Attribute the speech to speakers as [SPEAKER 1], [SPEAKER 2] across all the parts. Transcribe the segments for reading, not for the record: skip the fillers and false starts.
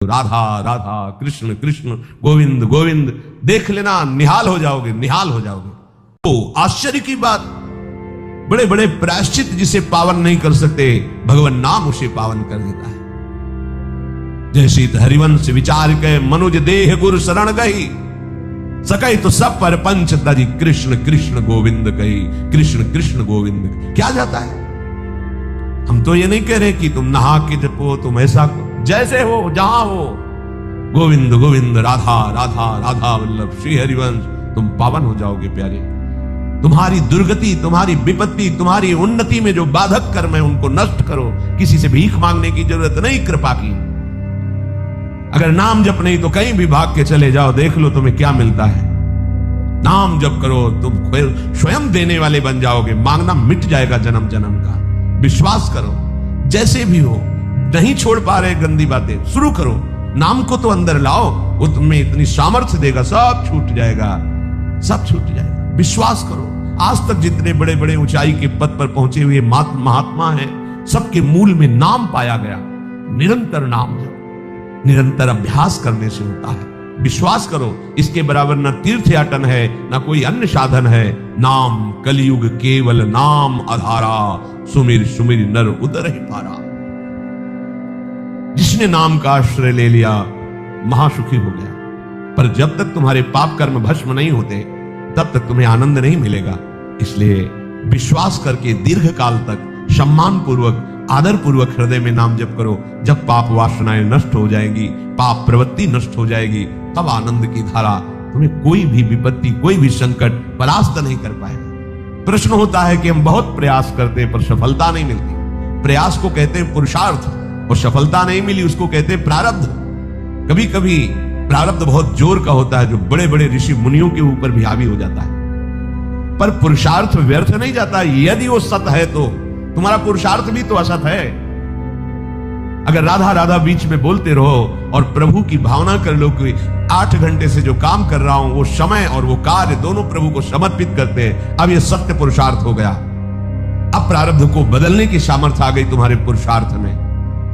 [SPEAKER 1] राधा राधा कृष्ण कृष्ण गोविंद गोविंद, देख लेना निहाल हो जाओगे, निहाल हो जाओगे। तो आश्चर्य की बात, बड़े बड़े प्रायश्चित जिसे पावन नहीं कर सकते, भगवान नाम उसे पावन कर देता है। जैसी हरिवंश विचार के मनुज देह गुरु शरण गई, सकई तो सब पर पंच तजी कृष्ण कृष्ण गोविंद कही, कृष्ण कृष्ण गोविंद। क्या जाता है? हम तो ये नहीं कह रहे कि तुम नहा के जपो, तुम ऐसा करो, जैसे हो जहां हो, गोविंद गोविंद राधा राधा राधा वल्लभ श्री हरिवंश, तुम पावन हो जाओगे प्यारे। तुम्हारी दुर्गति, तुम्हारी विपत्ति, तुम्हारी उन्नति में जो बाधक कर्म है उनको नष्ट करो। किसी से भीख मांगने की जरूरत नहीं, कृपा की। अगर नाम जप नहीं तो कहीं भी भाग के चले जाओ, देख लो तुम्हें क्या मिलता है। नाम जप करो, तुम स्वयं देने वाले बन जाओगे, मांगना मिट जाएगा जन्म जन्म का। विश्वास करो, जैसे भी हो। नहीं छोड़ पा रहे गंदी बातें, शुरू करो, नाम को तो अंदर लाओ, वो तुम्हें इतनी सामर्थ्य देगा, सब छूट जाएगा, सब छूट जाएगा। विश्वास करो। आज तक जितने बड़े बड़े ऊंचाई के पद पर पहुंचे हुए महात्मा हैं, सबके मूल में नाम पाया गया। निरंतर नाम जप, निरंतर अभ्यास करने से होता है। विश्वास करो, इसके बराबर न तीर्थ याटन है, न कोई अन्य साधन है। नाम कलयुग केवल नाम आधारा, सुमिर सुमिर नर उदर ही पारा। जिसने नाम का आश्रय ले लिया महासुखी हो गया। पर जब तक तुम्हारे पाप कर्म भस्म नहीं होते, तब तक तुम्हें आनंद नहीं मिलेगा। इसलिए विश्वास करके दीर्घ काल तक सम्मान पूर्वक, आदर पूर्वक हृदय में नाम जप करो। जब पाप वासनाएं नष्ट हो जाएंगी, पाप प्रवृत्ति नष्ट हो जाएगी, तब आनंद की धारा, तुम्हें कोई भी विपत्ति, कोई भी संकट परास्त नहीं कर पाएगा। प्रश्न होता है कि हम बहुत प्रयास करते हैं पर सफलता नहीं मिलती। प्रयास को कहते हैं पुरुषार्थ, और सफलता नहीं मिली उसको कहते हैं प्रारब्ध। कभी कभी प्रारब्ध बहुत जोर का होता है, जो बड़े बड़े ऋषि मुनियों के ऊपर भी हावी हो जाता है। पर पुरुषार्थ व्यर्थ नहीं जाता। यदि वो सत है तो तुम्हारा पुरुषार्थ भी तो असत है। अगर राधा राधा बीच में बोलते रहो और प्रभु की भावना कर लो कि 8 घंटे से जो काम कर रहा हूं, वो समय और वो कार्य दोनों प्रभु को समर्पित करते हैं, अब ये सत्य पुरुषार्थ हो गया। अब प्रारब्ध को बदलने की सामर्थ्य आ गई तुम्हारे पुरुषार्थ में।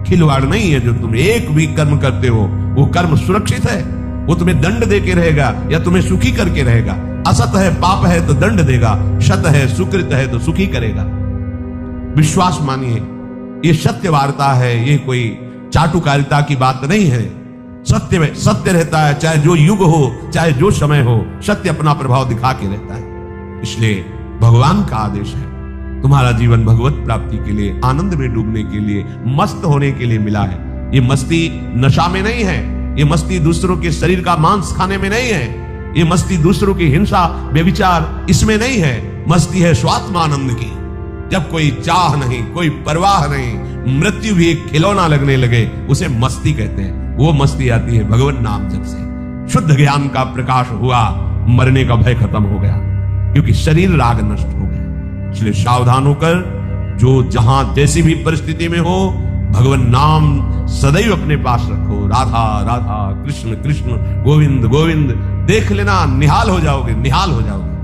[SPEAKER 1] खिलवाड़ नहीं है जो तुम एक भी कर्म करते हो, वो कर्म सुरक्षित है, वो तुम्हें दंड देके रहेगा या तुम्हें सुखी करके रहेगा। असत है, पाप है तो दंड देगा, शत है, सुकृत है तो सुखी करेगा। विश्वास मानिए, ये सत्य वार्ता है, ये कोई चाटुकारिता की बात नहीं है। सत्य में सत्य रहता है, चाहे जो युग हो, चाहे जो समय हो, सत्य अपना प्रभाव दिखा के रहता है। इसलिए भगवान का आदेश है, तुम्हारा जीवन भगवत प्राप्ति के लिए, आनंद में डूबने के लिए, मस्त होने के लिए मिला है। ये मस्ती नशा में नहीं है, ये मस्ती दूसरों के शरीर का मांस खाने में नहीं है, ये मस्ती दूसरों की हिंसा व्यभिचार इसमें नहीं है। मस्ती है स्वात्मानंद की। जब कोई चाह नहीं, कोई परवाह नहीं, मृत्यु भी एक खिलौना लगने लगे, उसे मस्ती कहते हैं। वो मस्ती आती है भगवान नाम जप से। शुद्ध ज्ञान का प्रकाश हुआ, मरने का भय खत्म हो गया, क्योंकि शरीर राग नष्ट हो गया। इसलिए सावधान होकर, जो जहां जैसी भी परिस्थिति में हो, भगवान नाम सदैव अपने पास रखो। राधा राधा कृष्ण कृष्ण गोविंद गोविंद, देख लेना निहाल हो जाओगे, निहाल हो जाओगे।